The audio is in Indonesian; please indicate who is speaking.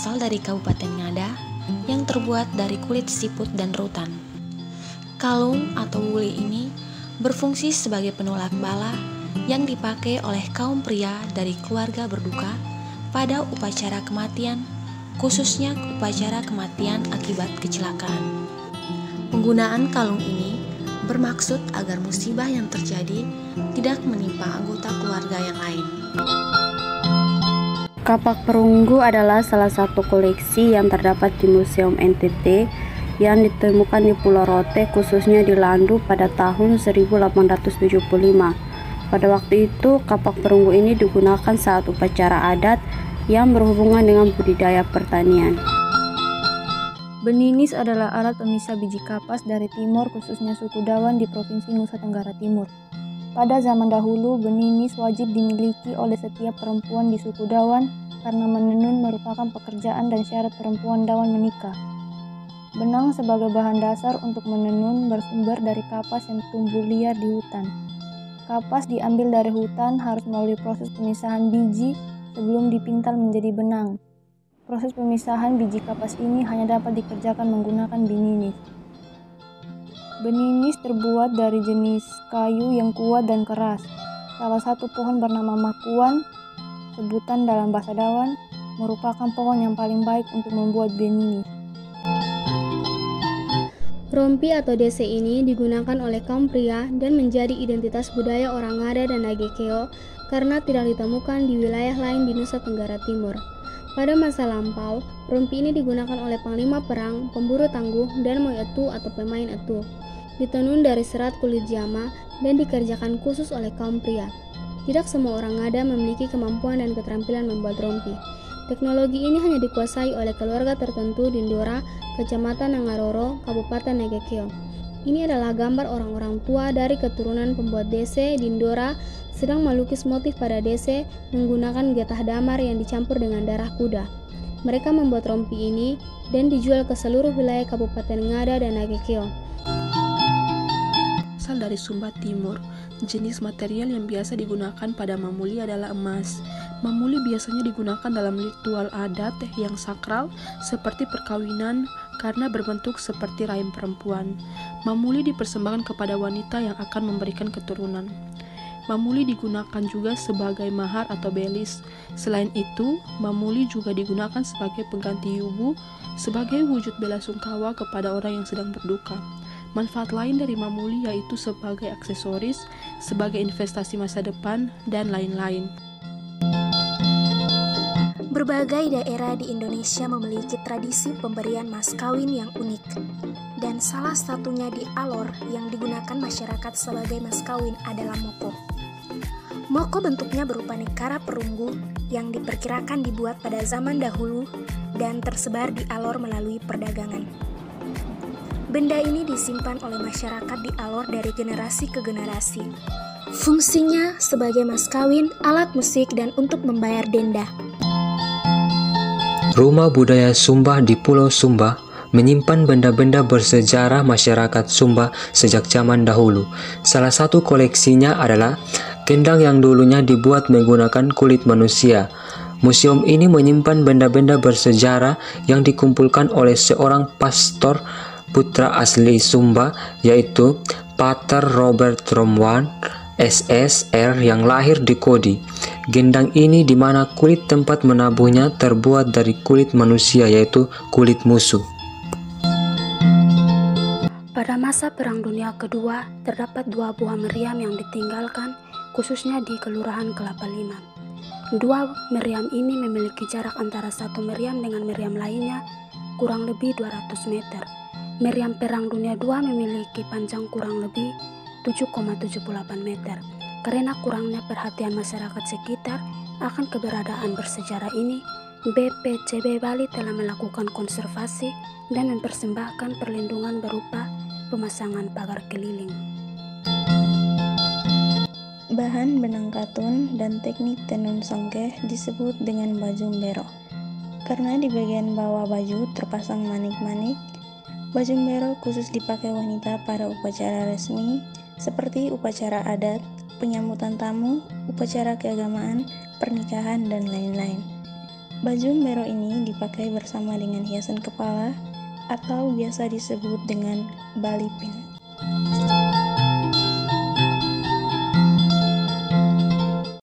Speaker 1: berasal dari Kabupaten Ngada yang terbuat dari kulit siput dan rutan. Kalung atau wuli ini berfungsi sebagai penolak bala yang dipakai oleh kaum pria dari keluarga berduka pada upacara kematian, khususnya upacara kematian akibat kecelakaan. Penggunaan kalung ini bermaksud agar musibah yang terjadi tidak menimpa anggota keluarga yang lain.
Speaker 2: Kapak perunggu adalah salah satu koleksi yang terdapat di Museum NTT yang ditemukan di Pulau Rote, khususnya di Landu pada tahun 1875. Pada waktu itu, kapak perunggu ini digunakan saat upacara adat yang berhubungan dengan budidaya pertanian.
Speaker 3: Beninis adalah alat pemisah biji kapas dari timur, khususnya suku Dawan di Provinsi Nusa Tenggara Timur. Pada zaman dahulu, beninis wajib dimiliki oleh setiap perempuan di suku Dawan karena menenun merupakan pekerjaan dan syarat perempuan Dawan menikah. Benang sebagai bahan dasar untuk menenun bersumber dari kapas yang tumbuh liar di hutan. Kapas diambil dari hutan harus melalui proses pemisahan biji sebelum dipintal menjadi benang. Proses pemisahan biji kapas ini hanya dapat dikerjakan menggunakan beninis. Beninis terbuat dari jenis kayu yang kuat dan keras. Salah satu pohon bernama makuan, sebutan dalam bahasa Dawan, merupakan pohon yang paling baik untuk membuat beninis.
Speaker 4: Rompi atau dese ini digunakan oleh kaum pria dan menjadi identitas budaya orang Ngada dan Nagekeo karena tidak ditemukan di wilayah lain di Nusa Tenggara Timur. Pada masa lampau, rompi ini digunakan oleh panglima perang, pemburu tangguh, dan moetu atau pemain etu. Ditenun dari serat kulit jama dan dikerjakan khusus oleh kaum pria. Tidak semua orang Ngada memiliki kemampuan dan keterampilan membuat rompi. Teknologi ini hanya dikuasai oleh keluarga tertentu di Ndora, Kecamatan Nangaroro, Kabupaten Nagekeo. Ini adalah gambar orang-orang tua dari keturunan pembuat dese di Ndora sedang melukis motif pada dese menggunakan getah damar yang dicampur dengan darah kuda. Mereka membuat rompi ini dan dijual ke seluruh wilayah Kabupaten Ngada dan Nagekeo.
Speaker 5: Asal dari Sumba Timur, jenis material yang biasa digunakan pada mamuli adalah emas. Mamuli biasanya digunakan dalam ritual adat yang sakral seperti perkawinan karena berbentuk seperti rahim perempuan. Mamuli dipersembahkan kepada wanita yang akan memberikan keturunan. Mamuli digunakan juga sebagai mahar atau belis. Selain itu, mamuli juga digunakan sebagai pengganti yubu sebagai wujud bela sungkawa kepada orang yang sedang berduka. Manfaat lain dari mamuli yaitu sebagai aksesoris, sebagai investasi masa depan, dan lain-lain.
Speaker 6: Berbagai daerah di Indonesia memiliki tradisi pemberian mas kawin yang unik, dan salah satunya di Alor yang digunakan masyarakat sebagai mas kawin adalah moko. Moko bentuknya berupa nekara perunggu yang diperkirakan dibuat pada zaman dahulu dan tersebar di Alor melalui perdagangan. Benda ini disimpan oleh masyarakat di Alor dari generasi ke generasi. Fungsinya sebagai mas kawin, alat musik, dan untuk membayar denda.
Speaker 7: Rumah Budaya Sumba di Pulau Sumba menyimpan benda-benda bersejarah masyarakat Sumba sejak zaman dahulu. Salah satu koleksinya adalah kendang yang dulunya dibuat menggunakan kulit manusia. Museum ini menyimpan benda-benda bersejarah yang dikumpulkan oleh seorang pastor putra asli Sumba, yaitu Pater Robert Romwan, SSR, yang lahir di Kodi. Gendang ini di mana kulit tempat menabuhnya terbuat dari kulit manusia, yaitu kulit musuh.
Speaker 2: Pada masa Perang Dunia Kedua, terdapat 2 buah meriam yang ditinggalkan, khususnya di Kelurahan Kelapa Lima. 2 meriam ini memiliki jarak antara satu meriam dengan meriam lainnya kurang lebih 200 meter. Meriam Perang Dunia II memiliki panjang kurang lebih 7,78 meter. Karena kurangnya perhatian masyarakat sekitar akan keberadaan bersejarah ini, BPCB Bali telah melakukan konservasi dan mempersembahkan perlindungan berupa pemasangan pagar keliling.
Speaker 8: Bahan benang katun dan teknik tenun songkeh disebut dengan bajung bero. Karena di bagian bawah baju terpasang manik-manik, bajung bero khusus dipakai wanita pada upacara resmi seperti upacara adat, penyambutan tamu, upacara keagamaan, pernikahan, dan lain-lain. Baju mbero ini dipakai bersama dengan hiasan kepala atau biasa disebut dengan balipin.